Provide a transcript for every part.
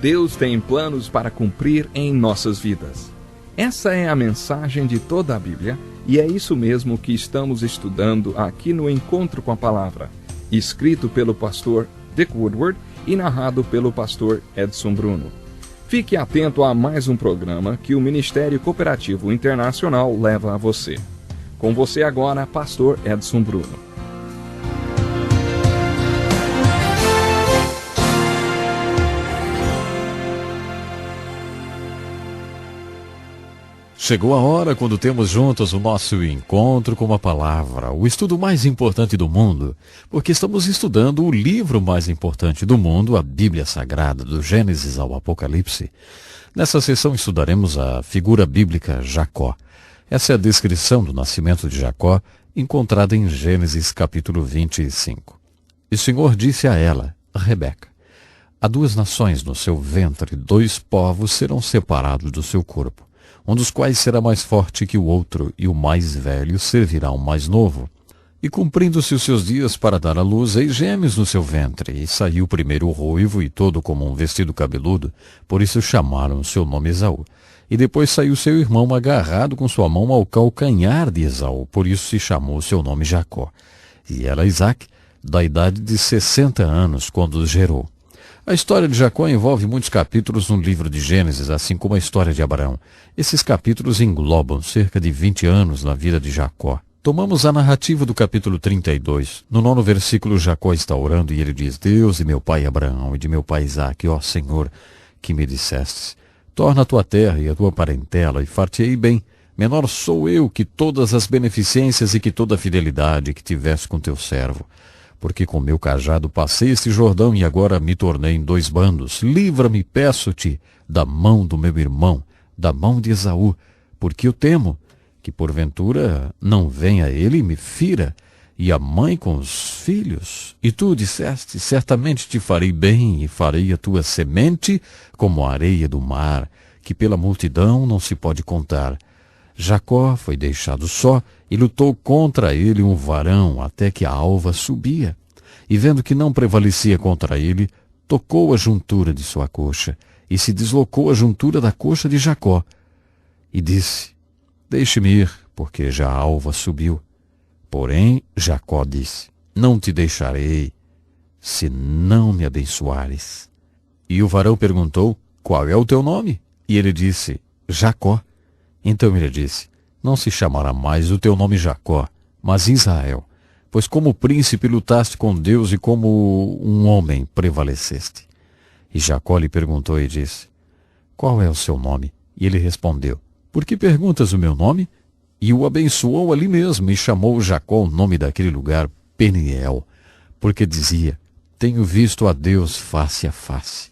Deus tem planos para cumprir em nossas vidas. Essa é a mensagem de toda a Bíblia e é isso mesmo que estamos estudando aqui no Encontro com a Palavra, escrito pelo pastor Dick Woodward e narrado pelo pastor Edson Bruno. Fique atento a mais um programa que o Ministério Cooperativo Internacional leva a você. Com você agora, pastor Edson Bruno. Chegou a hora quando temos juntos o nosso Encontro com a Palavra, o estudo mais importante do mundo, porque estamos estudando o livro mais importante do mundo, a Bíblia Sagrada, do Gênesis ao Apocalipse. Nessa sessão estudaremos a figura bíblica Jacó. Essa é a descrição do nascimento de Jacó, encontrada em Gênesis capítulo 25. E o Senhor disse a ela, Rebeca, há duas nações no seu ventre, dois povos serão separados do seu corpo. Um dos quais será mais forte que o outro, e o mais velho servirá ao mais novo. E cumprindo-se os seus dias para dar à luz, eis gêmeos no seu ventre, e saiu primeiro o ruivo e todo como um vestido cabeludo, por isso chamaram o seu nome Esaú. E depois saiu seu irmão agarrado com sua mão ao calcanhar de Esaú, por isso se chamou o seu nome Jacó. E era Isaque, da idade de 60 anos, quando os gerou. A história de Jacó envolve muitos capítulos no livro de Gênesis, assim como a história de Abraão. Esses capítulos englobam cerca de 20 anos na vida de Jacó. Tomamos a narrativa do capítulo 32. No 9º versículo, Jacó está orando e ele diz, Deus de meu pai Abraão e de meu pai Isaque, ó Senhor, que me dissestes, torna a tua terra e a tua parentela e far-te-ei bem. Menor sou eu que todas as beneficências e que toda a fidelidade que tivesse com teu servo. Porque com meu cajado passei este Jordão e agora me tornei em dois bandos. Livra-me, peço-te, da mão do meu irmão, da mão de Esaú, porque eu temo que porventura não venha ele e me fira, e a mãe com os filhos. E tu disseste, certamente te farei bem e farei a tua semente como a areia do mar, que pela multidão não se pode contar. Jacó foi deixado só e lutou contra ele um varão até que a alva subia. E vendo que não prevalecia contra ele, tocou a juntura de sua coxa e se deslocou a juntura da coxa de Jacó. E disse, deixe-me ir, porque já a alva subiu. Porém, Jacó disse, não te deixarei, se não me abençoares. E o varão perguntou, qual é o teu nome? E ele disse, Jacó. Então ele disse, não se chamará mais o teu nome Jacó, mas Israel, pois como príncipe lutaste com Deus e como um homem prevaleceste. E Jacó lhe perguntou e disse, qual é o seu nome? E ele respondeu, por que perguntas o meu nome? E o abençoou ali mesmo e chamou Jacó o nome daquele lugar Peniel, porque dizia, tenho visto a Deus face a face,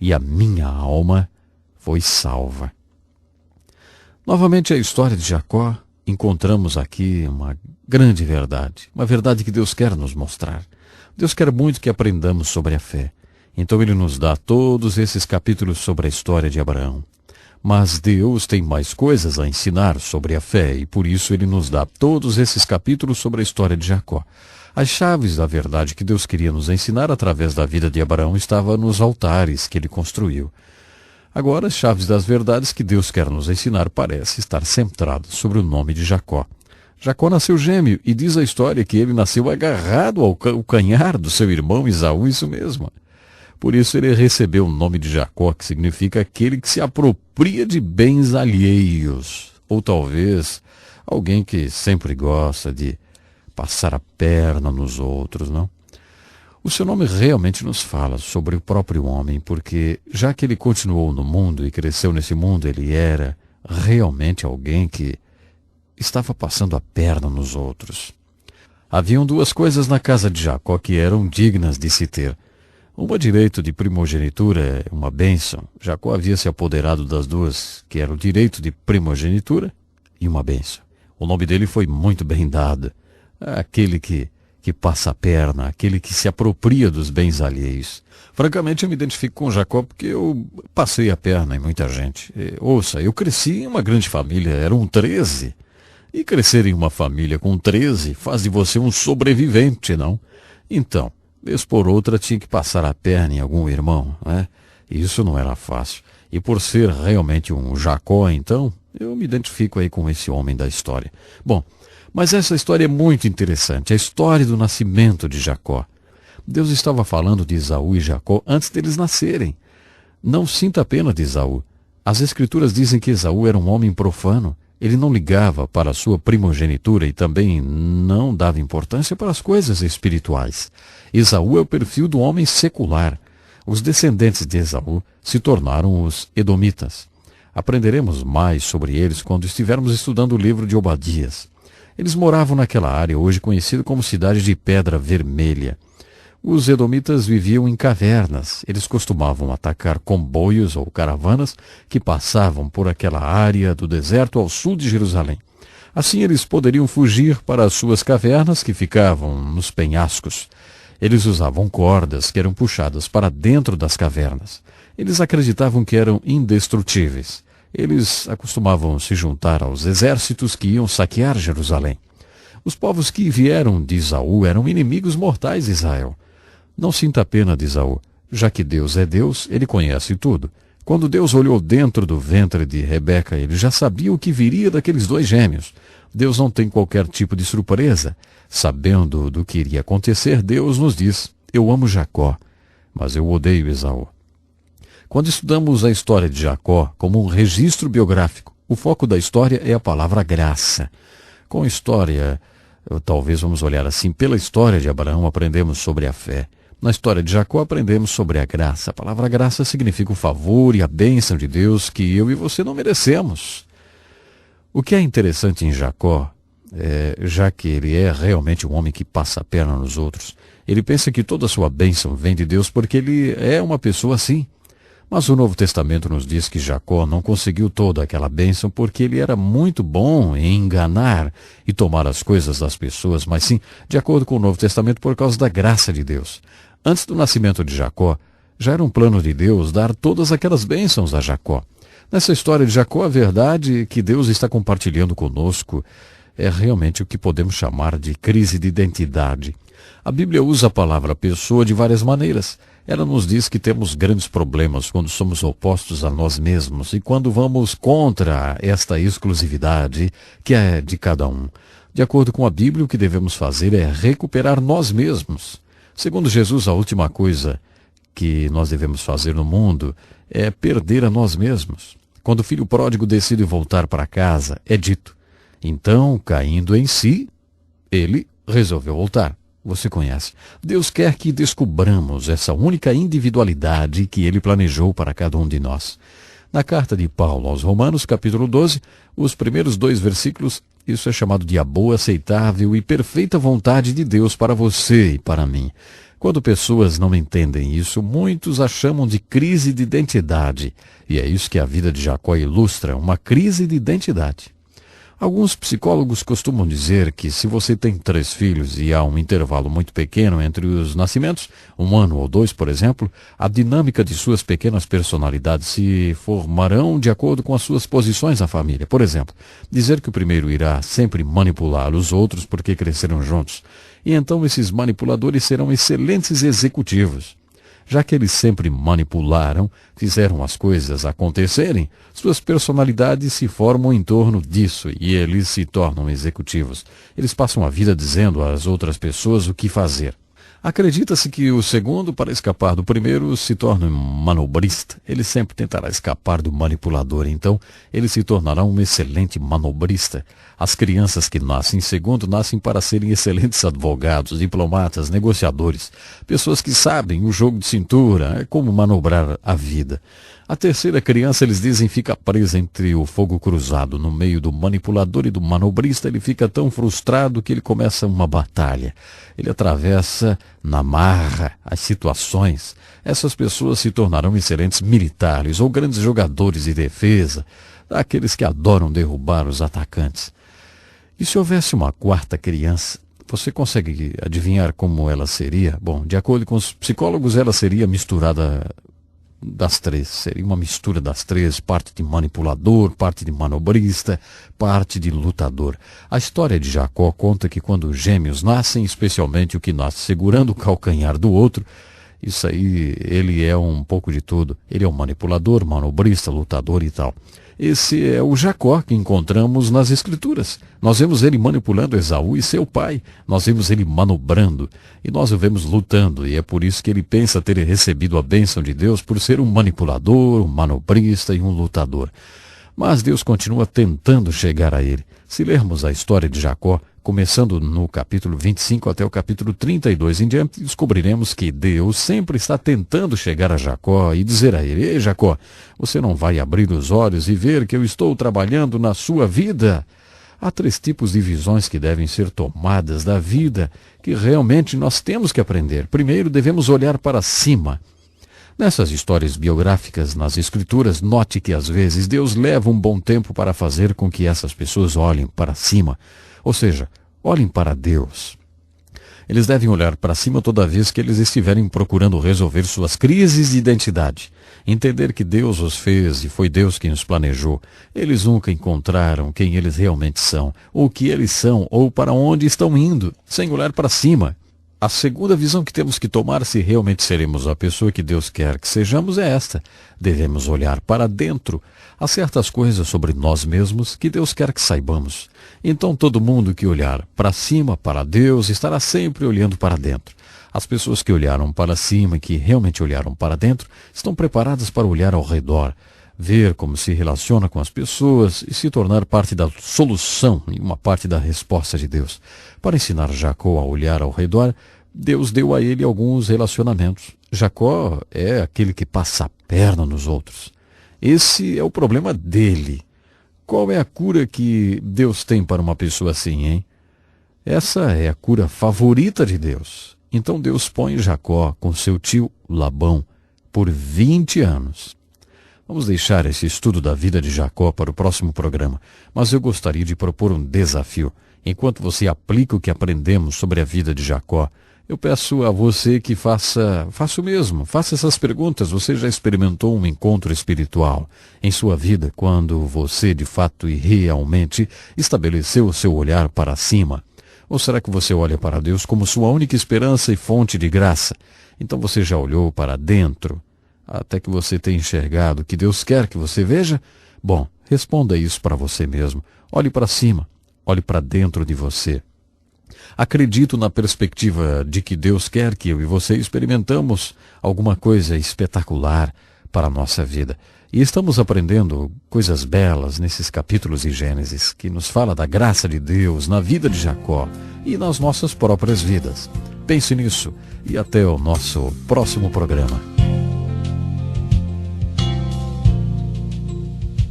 e a minha alma foi salva. Novamente a história de Jacó, encontramos aqui uma grande verdade, uma verdade que Deus quer nos mostrar. Deus quer muito que aprendamos sobre a fé. Então ele nos dá todos esses capítulos sobre a história de Abraão. Mas Deus tem mais coisas a ensinar sobre a fé e por isso ele nos dá todos esses capítulos sobre a história de Jacó. As chaves da verdade que Deus queria nos ensinar através da vida de Abraão estavam nos altares que ele construiu. Agora, as chaves das verdades que Deus quer nos ensinar parece estar centrado sobre o nome de Jacó. Jacó nasceu gêmeo e diz a história que ele nasceu agarrado ao calcanhar do seu irmão Esaú, isso mesmo. Por isso ele recebeu o nome de Jacó, que significa aquele que se apropria de bens alheios. Ou talvez alguém que sempre gosta de passar a perna nos outros, não? O seu nome realmente nos fala sobre o próprio homem, porque já que ele continuou no mundo e cresceu nesse mundo, ele era realmente alguém que estava passando a perna nos outros. Haviam duas coisas na casa de Jacó que eram dignas de se ter. Uma direito de primogenitura, uma bênção. Jacó havia se apoderado das duas, que era o direito de primogenitura e uma bênção. O nome dele foi muito bem dado. Aquele que passa a perna, aquele que se apropria dos bens alheios. Francamente, eu me identifico com Jacó porque eu passei a perna em muita gente. Ouça, eu cresci em uma grande família, eram 13. E crescer em uma família com 13 faz de você um sobrevivente, não? Então, vez por outra, tinha que passar a perna em algum irmão, né? E isso não era fácil. E por ser realmente um Jacó, então, eu me identifico aí com esse homem da história. Bom, mas essa história é muito interessante, a história do nascimento de Jacó. Deus estava falando de Esaú e Jacó antes deles nascerem. Não sinta a pena de Esaú. As Escrituras dizem que Esaú era um homem profano. Ele não ligava para a sua primogenitura e também não dava importância para as coisas espirituais. Esaú é o perfil do homem secular. Os descendentes de Esaú se tornaram os Edomitas. Aprenderemos mais sobre eles quando estivermos estudando o livro de Obadias. Eles moravam naquela área hoje conhecida como Cidade de Pedra Vermelha. Os Edomitas viviam em cavernas. Eles costumavam atacar comboios ou caravanas que passavam por aquela área do deserto ao sul de Jerusalém. Assim eles poderiam fugir para as suas cavernas que ficavam nos penhascos. Eles usavam cordas que eram puxadas para dentro das cavernas. Eles acreditavam que eram indestrutíveis. Eles acostumavam se juntar aos exércitos que iam saquear Jerusalém. Os povos que vieram de Esaú eram inimigos mortais de Israel. Não sinta pena de Esaú. Já que Deus é Deus, ele conhece tudo. Quando Deus olhou dentro do ventre de Rebeca, ele já sabia o que viria daqueles dois gêmeos. Deus não tem qualquer tipo de surpresa. Sabendo do que iria acontecer, Deus nos diz: eu amo Jacó, mas eu odeio Esaú. Quando estudamos a história de Jacó como um registro biográfico, o foco da história é a palavra graça. Com a história, talvez vamos olhar assim, pela história de Abraão aprendemos sobre a fé. Na história de Jacó aprendemos sobre a graça. A palavra graça significa o favor e a bênção de Deus que eu e você não merecemos. O que é interessante em Jacó, já que ele é realmente um homem que passa a perna nos outros, ele pensa que toda a sua bênção vem de Deus porque ele é uma pessoa assim. Mas o Novo Testamento nos diz que Jacó não conseguiu toda aquela bênção porque ele era muito bom em enganar e tomar as coisas das pessoas, mas sim, de acordo com o Novo Testamento, por causa da graça de Deus. Antes do nascimento de Jacó, já era um plano de Deus dar todas aquelas bênçãos a Jacó. Nessa história de Jacó, a verdade que Deus está compartilhando conosco é realmente o que podemos chamar de crise de identidade. A Bíblia usa a palavra pessoa de várias maneiras. Ela nos diz que temos grandes problemas quando somos opostos a nós mesmos e quando vamos contra esta exclusividade que é de cada um. De acordo com a Bíblia, o que devemos fazer é recuperar nós mesmos. Segundo Jesus, a última coisa que nós devemos fazer no mundo é perder a nós mesmos. Quando o filho pródigo decide voltar para casa, é dito: então, caindo em si, ele resolveu voltar. Você conhece. Deus quer que descubramos essa única individualidade que ele planejou para cada um de nós. Na carta de Paulo aos Romanos, capítulo 12, os primeiros 2 versículos, isso é chamado de a boa, aceitável e perfeita vontade de Deus para você e para mim. Quando pessoas não entendem isso, muitos a chamam de crise de identidade. E é isso que a vida de Jacó ilustra, uma crise de identidade. Alguns psicólogos costumam dizer que se você tem 3 filhos e há um intervalo muito pequeno entre os nascimentos, 1 ano ou 2, por exemplo, a dinâmica de suas pequenas personalidades se formarão de acordo com as suas posições na família. Por exemplo, dizer que o primeiro irá sempre manipular os outros porque cresceram juntos. E então esses manipuladores serão excelentes executivos. Já que eles sempre manipularam, fizeram as coisas acontecerem, suas personalidades se formam em torno disso e eles se tornam executivos. Eles passam a vida dizendo às outras pessoas o que fazer. Acredita-se que o segundo, para escapar do primeiro, se torna um manobrista. Ele sempre tentará escapar do manipulador, então ele se tornará um excelente manobrista. As crianças que nascem segundo nascem para serem excelentes advogados, diplomatas, negociadores, pessoas que sabem o jogo de cintura, como manobrar a vida. A terceira criança, eles dizem, fica presa entre o fogo cruzado. No meio do manipulador e do manobrista, ele fica tão frustrado que ele começa uma batalha. Ele atravessa na marra as situações. Essas pessoas se tornarão excelentes militares ou grandes jogadores de defesa, aqueles que adoram derrubar os atacantes. E se houvesse uma quarta criança, você consegue adivinhar como ela seria? Bom, de acordo com os psicólogos, ela seria misturada das 3. Seria uma mistura das 3, parte de manipulador, parte de manobrista, parte de lutador. A história de Jacó conta que quando gêmeos nascem, especialmente o que nasce segurando o calcanhar do outro, Isso aí, ele é um pouco de tudo. Ele é um manipulador, manobrista, lutador e tal. Esse é o Jacó que encontramos nas Escrituras. Nós vemos ele manipulando Esaú e seu pai. Nós vemos ele manobrando. E nós o vemos lutando. E é por isso que ele pensa ter recebido a bênção de Deus por ser um manipulador, um manobrista e um lutador. Mas Deus continua tentando chegar a ele. Se lermos a história de Jacó, começando no capítulo 25 até o capítulo 32 em diante, descobriremos que Deus sempre está tentando chegar a Jacó e dizer a ele: Ei, Jacó, você não vai abrir os olhos e ver que eu estou trabalhando na sua vida? Há 3 tipos de visões que devem ser tomadas da vida, que realmente nós temos que aprender. Primeiro, devemos olhar para cima. Nessas histórias biográficas nas Escrituras, note que às vezes Deus leva um bom tempo para fazer com que essas pessoas olhem para cima. Ou seja, olhem para Deus. Eles devem olhar para cima toda vez que eles estiverem procurando resolver suas crises de identidade. Entender que Deus os fez e foi Deus quem os planejou. Eles nunca encontraram quem eles realmente são, ou o que eles são, ou para onde estão indo, sem olhar para cima. A segunda visão que temos que tomar se realmente seremos a pessoa que Deus quer que sejamos é esta. Devemos olhar para dentro. Há certas coisas sobre nós mesmos que Deus quer que saibamos. Então todo mundo que olhar para cima, para Deus, estará sempre olhando para dentro. As pessoas que olharam para cima e que realmente olharam para dentro estão preparadas para olhar ao redor, ver como se relaciona com as pessoas e se tornar parte da solução e uma parte da resposta de Deus. Para ensinar Jacó a olhar ao redor, Deus deu a ele alguns relacionamentos. Jacó é aquele que passa a perna nos outros. Esse é o problema dele. Qual é a cura que Deus tem para uma pessoa assim, hein? Essa é a cura favorita de Deus. Então Deus põe Jacó com seu tio Labão por 20 anos. Vamos deixar esse estudo da vida de Jacó para o próximo programa, mas eu gostaria de propor um desafio. Enquanto você aplica o que aprendemos sobre a vida de Jacó, eu peço a você que faça o mesmo. Faça essas perguntas. Você já experimentou um encontro espiritual em sua vida quando você, de fato e realmente, estabeleceu o seu olhar para cima? Ou será que você olha para Deus como sua única esperança e fonte de graça? Então você já olhou para dentro, até que você tenha enxergado o que Deus quer que você veja? Bom, responda isso para você mesmo. Olhe para cima, olhe para dentro de você. Acredito na perspectiva de que Deus quer que eu e você experimentamos alguma coisa espetacular para a nossa vida. E estamos aprendendo coisas belas nesses capítulos de Gênesis, que nos fala da graça de Deus na vida de Jacó e nas nossas próprias vidas. Pense nisso e até o nosso próximo programa.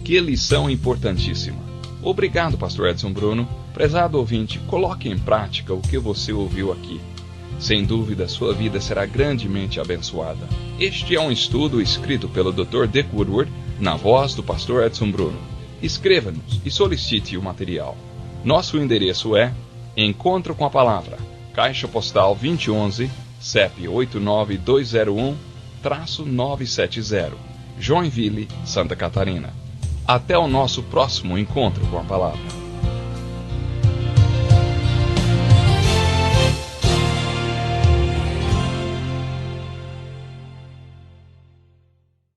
Que lição importantíssima. Obrigado, Pastor Edson Bruno. Prezado ouvinte, coloque em prática o que você ouviu aqui. Sem dúvida, sua vida será grandemente abençoada. Este é um estudo escrito pelo Dr. Dick Woodward, na voz do Pastor Edson Bruno. Escreva-nos e solicite o material. Nosso endereço é Encontro com a Palavra, Caixa Postal 2011, CEP 89201-970, Joinville, Santa Catarina. Até o nosso próximo Encontro com a Palavra.